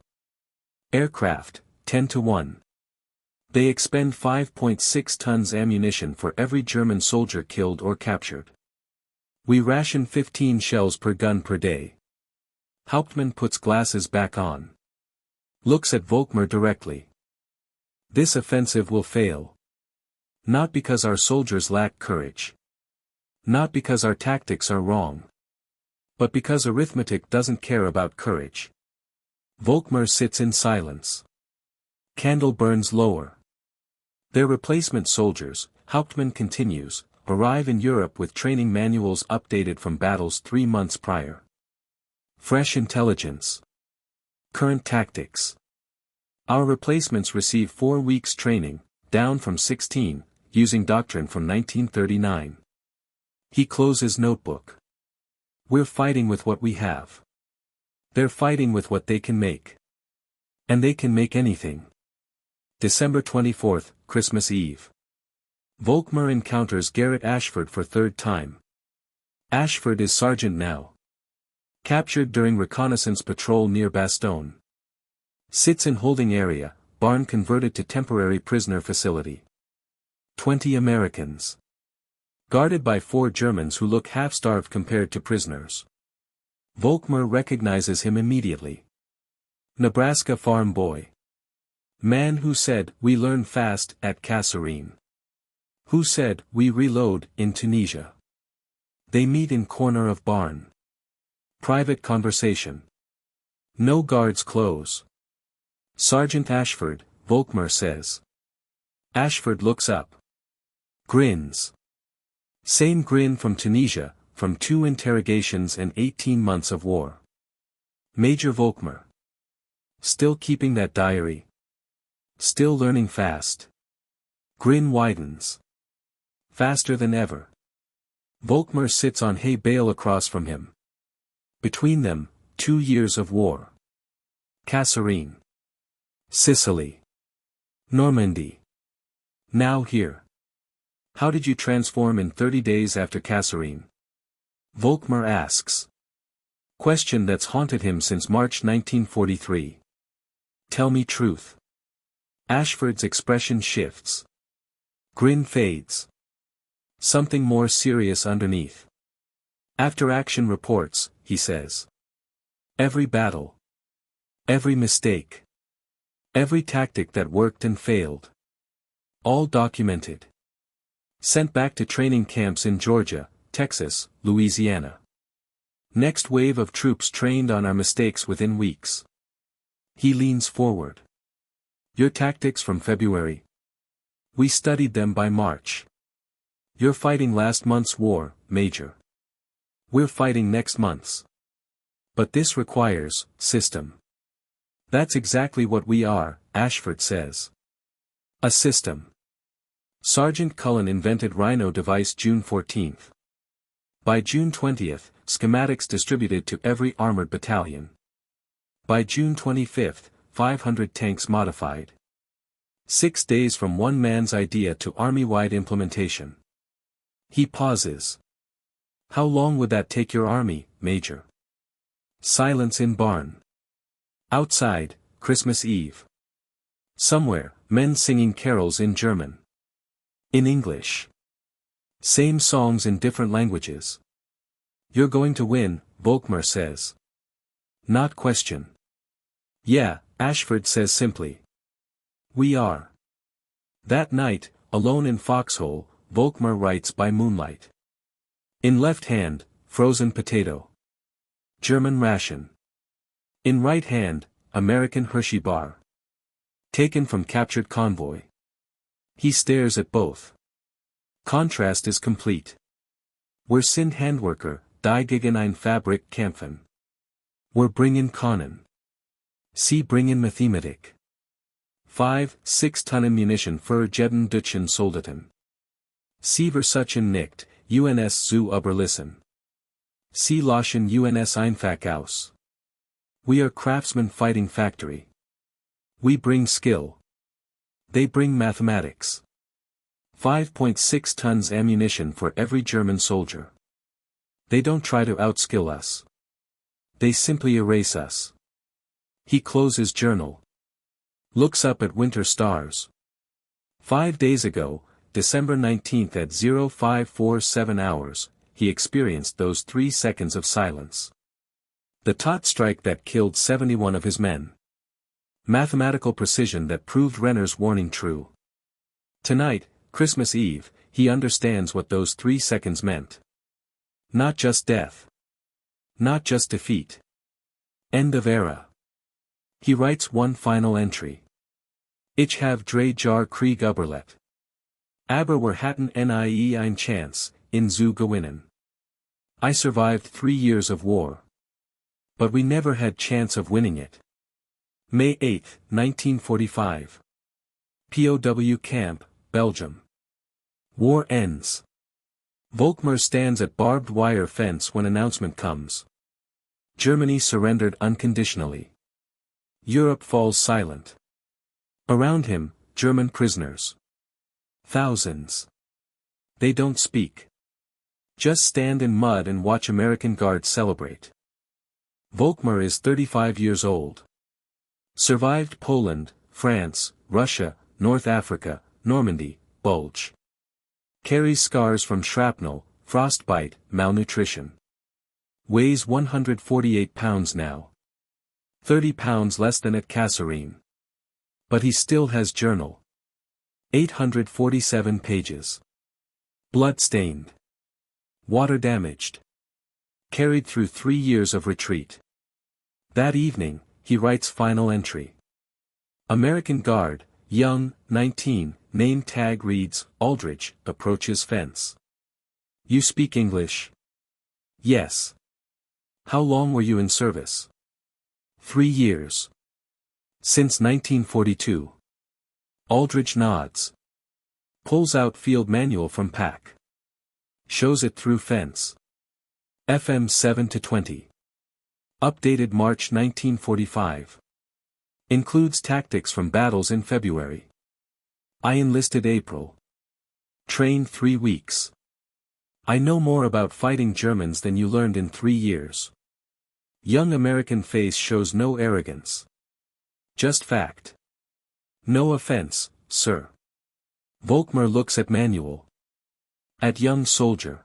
Aircraft, 10 to 1. They expend 5.6 tons ammunition for every German soldier killed or captured. We ration 15 shells per gun per day. Hauptmann puts glasses back on. Looks at Volkmar directly. This offensive will fail. Not because our soldiers lack courage. Not because our tactics are wrong. But because arithmetic doesn't care about courage. Volkmar sits in silence. Candle burns lower. Their replacement soldiers, Hauptmann continues, arrive in Europe with training manuals updated from battles 3 months prior. Fresh intelligence. Current tactics. Our replacements receive 4 weeks training, down from 16, using doctrine from 1939. He closes notebook. We're fighting with what we have. They're fighting with what they can make. And they can make anything. December 24th, Christmas Eve. Volkmar encounters Garrett Ashford for 3rd time. Ashford is sergeant now. Captured during reconnaissance patrol near Bastogne. Sits in holding area, barn converted to temporary prisoner facility. 20 Americans. Guarded by 4 Germans who look half-starved compared to prisoners. Volkmar recognizes him immediately. Nebraska farm boy. Man who said, we learn fast, at Kasserine. Who said, we reload, in Tunisia. They meet in corner of barn. Private conversation. No guards close. Sergeant Ashford, Volkmar says. Ashford looks up. Grins. Same grin from Tunisia, from 2 interrogations and 18 months of war. Major Volkmar. Still keeping that diary. Still learning fast. Grin widens. Faster than ever. Volkmar sits on hay bale across from him. Between them, 2 years of war. Kasserine. Sicily. Normandy. Now here. How did you transform in 30 days after Kasserine? Volkmar asks. Question that's haunted him since March 1943. Tell me truth. Ashford's expression shifts. Grin fades. Something more serious underneath. After action reports, he says. Every battle. Every mistake. Every tactic that worked and failed. All documented. Sent back to training camps in Georgia, Texas, Louisiana. Next wave of troops trained on our mistakes within weeks. He leans forward. Your tactics from February? We studied them by March. You're fighting last month's war, Major. We're fighting next month's. But this requires, system. That's exactly what we are, Ashford says. A system. Sergeant Cullen invented Rhino device June 14th. By June 20th, schematics distributed to every armored battalion. By June 25th, 500 tanks modified. 6 days from one man's idea to army-wide implementation. He pauses. How long would that take your army, Major? Silence in barn. Outside, Christmas Eve. Somewhere, men singing carols in German. In English. Same songs in different languages. You're going to win, Volkmar says. Not question. Yeah, Ashford says simply. We are. That night, alone in Foxhole, Volkmar writes by moonlight. In left hand, frozen potato. German ration. In right hand, American Hershey bar. Taken from captured convoy. He stares at both. Contrast is complete. Wir sind Handwerker, die gegen ein Fabrik kämpfen. Wir bringen Kahnen. Sie bringen Mathematik. 5-6 Tonnen Munition für jeden deutschen Soldaten. Sie versuchen nicht, uns zu überlassen. Sie lassen uns einfach aus. We are craftsmen fighting factory. We bring skill. They bring mathematics. 5.6 tons ammunition for every German soldier. They don't try to outskill us. They simply erase us. He closes journal. Looks up at winter stars. 5 days ago, December 19th at 0547 hours, he experienced those 3 seconds of silence. The Tott strike that killed 71 of his men. Mathematical precision that proved Renner's warning true. Tonight, Christmas Eve, he understands what those 3 seconds meant. Not just death. Not just defeat. End of era. He writes one final entry. Ich have drei Jahr Krieg überlebt. Aber wir hatten nie ein Chance, in zu gewinnen. I survived 3 years of war. But we never had chance of winning it. May 8, 1945. POW Camp, Belgium. War ends. Volkmar stands at barbed wire fence when announcement comes. Germany surrendered unconditionally. Europe falls silent. Around him, German prisoners. Thousands. They don't speak. Just stand in mud and watch American guards celebrate. Volkmar is 35 years old. Survived Poland, France, Russia, North Africa, Normandy, Bulge. Carries scars from shrapnel, frostbite, malnutrition. Weighs 148 pounds now. 30 pounds less than at Kasserine. But he still has journal. 847 pages. Blood-stained. Water-damaged. Carried through 3 years of retreat. That evening, he writes final entry. American guard, young, 19, name tag reads, Aldrich, approaches fence. You speak English? Yes. How long were you in service? 3 years. Since 1942. Aldrich nods. Pulls out field manual from pack. Shows it through fence. FM 7-20. Updated March 1945. Includes tactics from battles in February. I enlisted April. Trained 3 weeks. I know more about fighting Germans than you learned in 3 years. Young American face shows no arrogance. Just fact. No offense, sir. Volkmar looks at manual. At young soldier.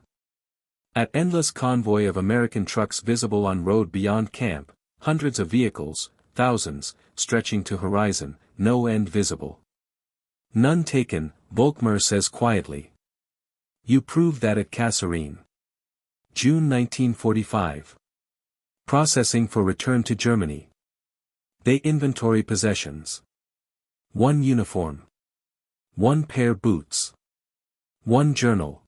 At endless convoy of American trucks visible on road beyond camp, hundreds of vehicles, thousands, stretching to horizon, no end visible. None taken, Volkmar says quietly. You proved that at Kasserine. June 1945. Processing for return to Germany. They inventory possessions. 1 uniform. 1 pair boots. 1 journal.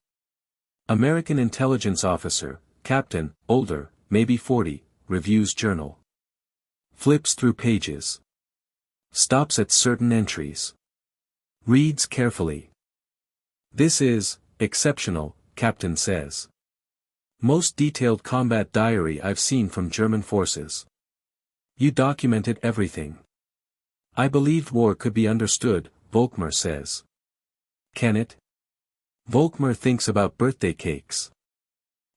American intelligence officer, captain, older, maybe 40, reviews journal. Flips through pages. Stops at certain entries. Reads carefully. This is exceptional, captain says. Most detailed combat diary I've seen from German forces. You documented everything. I believed war could be understood, Volkmar says. Can it? Volkmar thinks about birthday cakes.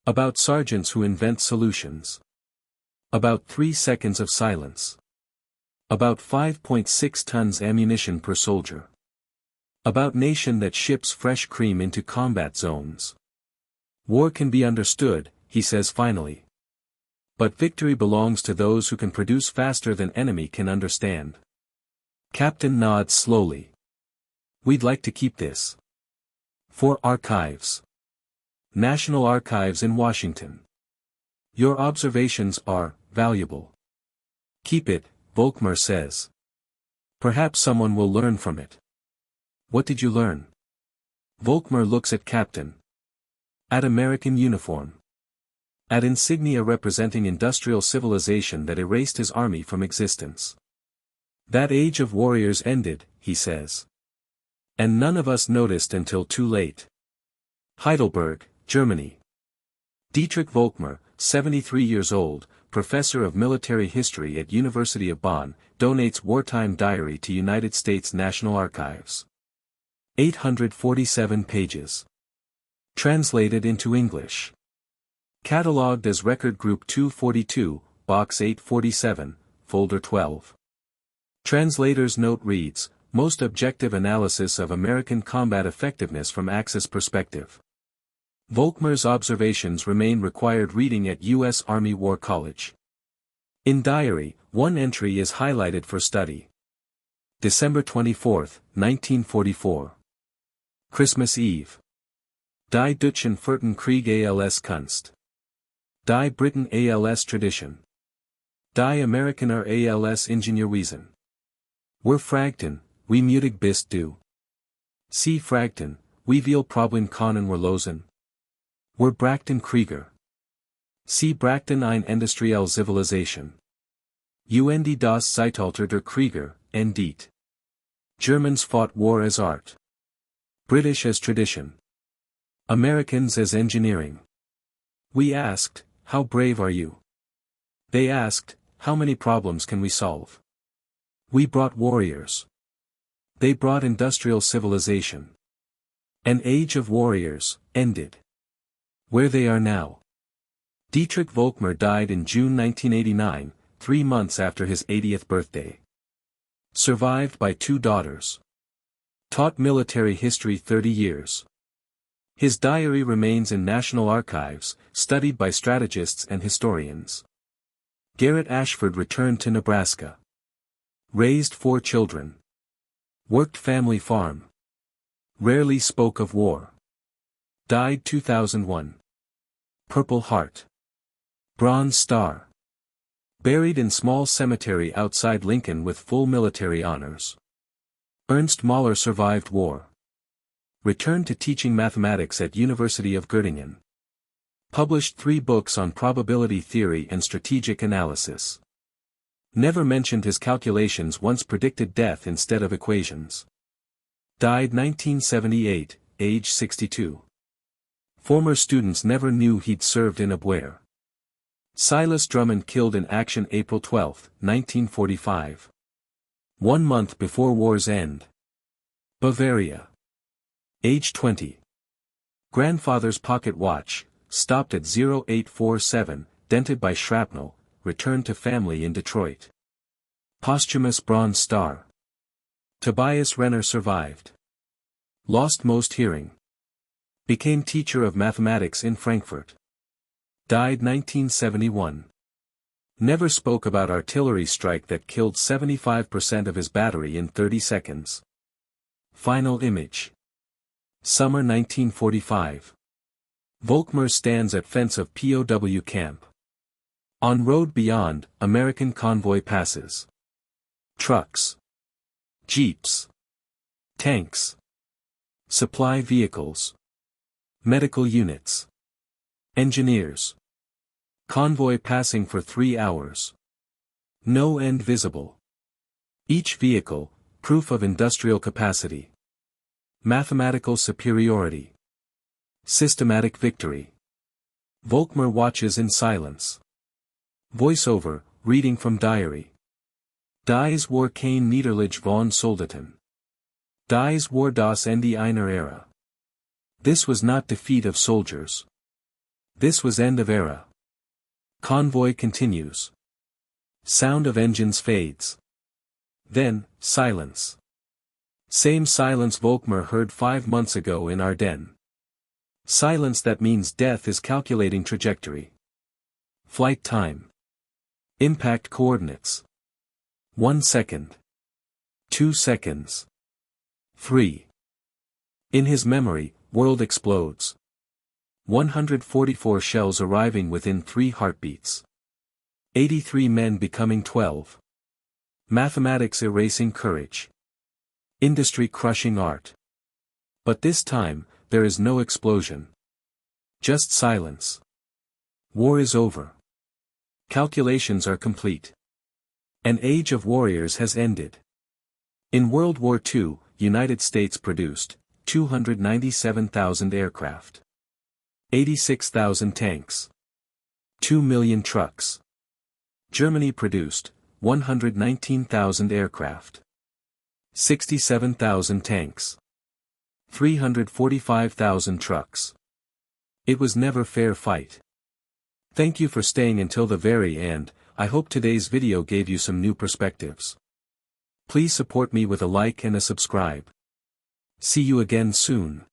About sergeants who invent solutions. About 3 seconds of silence. About 5.6 tons ammunition per soldier. About nation that ships fresh cream into combat zones. War can be understood, he says finally. But victory belongs to those who can produce faster than enemy can understand. Captain nods slowly. We'd like to keep this. For archives. National Archives in Washington. Your observations are valuable. Keep it, Volkmar says. Perhaps someone will learn from it. What did you learn? Volkmar looks at Captain. At American uniform. At insignia representing industrial civilization that erased his army from existence. That age of warriors ended, he says. And none of us noticed until too late. Heidelberg, Germany. Dietrich Volkmar, 73 years old, professor of military history at University of Bonn, donates wartime diary to United States National Archives. 847 pages. Translated into English. Catalogued as Record Group 242, Box 847, Folder 12. Translator's note reads, Most objective analysis of American combat effectiveness from Axis perspective. Volkmar's observations remain required reading at U.S. Army War College. In diary, one entry is highlighted for study. December 24, 1944. Christmas Eve. Die Deutschen Furten Krieg als Kunst. Die Briten als Tradition. Die Amerikaner als Ingenieurwesen. Wir fragten, wie mutig bist du? Sie fragten, wie viel Problem können wir lösen? Wir brachten Krieger. Sie brachten eine industrielle Zivilisation. Und das Zeitalter der Krieger, endet. Germans fought war as art. British as tradition. Americans as engineering. We asked, how brave are you? They asked, how many problems can we solve? We brought warriors. They brought industrial civilization. An age of warriors, ended. Where they are now. Dietrich Volkmar died in June 1989, 3 months after his 80th birthday. Survived by 2 daughters. Taught military history 30 years. His diary remains in National Archives, studied by strategists and historians. Garrett Ashford returned to Nebraska. Raised 4 children. Worked family farm. Rarely spoke of war. Died 2001. Purple Heart. Bronze Star. Buried in small cemetery outside Lincoln with full military honors. Ernst Mahler survived war. Returned to teaching mathematics at University of Göttingen. Published 3 books on probability theory and strategic analysis. Never mentioned his calculations once predicted death instead of equations. Died 1978, age 62. Former students never knew he'd served in Abwehr. Silas Drummond killed in action April 12, 1945. 1 month before war's end. Bavaria. Age 20. Grandfather's pocket watch, stopped at 0847, dented by shrapnel, returned to family in Detroit. Posthumous Bronze Star. Tobias Renner survived. Lost most hearing. Became teacher of mathematics in Frankfurt. Died 1971. Never spoke about artillery strike that killed 75% of his battery in 30 seconds. Final image. Summer 1945. Volkmar stands at fence of POW camp. On road beyond, American convoy passes. Trucks. Jeeps. Tanks. Supply vehicles. Medical units. Engineers. Convoy passing for 3 hours. No end visible. Each vehicle, proof of industrial capacity. Mathematical superiority. Systematic victory. Volkmar watches in silence. Voiceover, reading from diary. Dies war kein Niederlage von Soldaten. Dies war das Ende einer Ära. This was not defeat of soldiers. This was end of era. Convoy continues. Sound of engines fades. Then, silence. Same silence Volkmar heard 5 months ago in Ardennes. Silence that means death is calculating trajectory. Flight time. Impact coordinates. 1 second. 2 seconds. 3. In his memory, world explodes. 144 shells arriving within 3 heartbeats. 83 men becoming 12. Mathematics erasing courage. Industry crushing art. But this time, there is no explosion. Just silence. War is over. Calculations are complete. An age of warriors has ended. In World War II, United States produced 297,000 aircraft. 86,000 tanks. 2 million trucks. Germany produced 119,000 aircraft. 67,000 tanks. 345,000 trucks. It was never fair fight. Thank you for staying until the very end. I hope today's video gave you some new perspectives. Please support me with a like and a subscribe. See you again soon.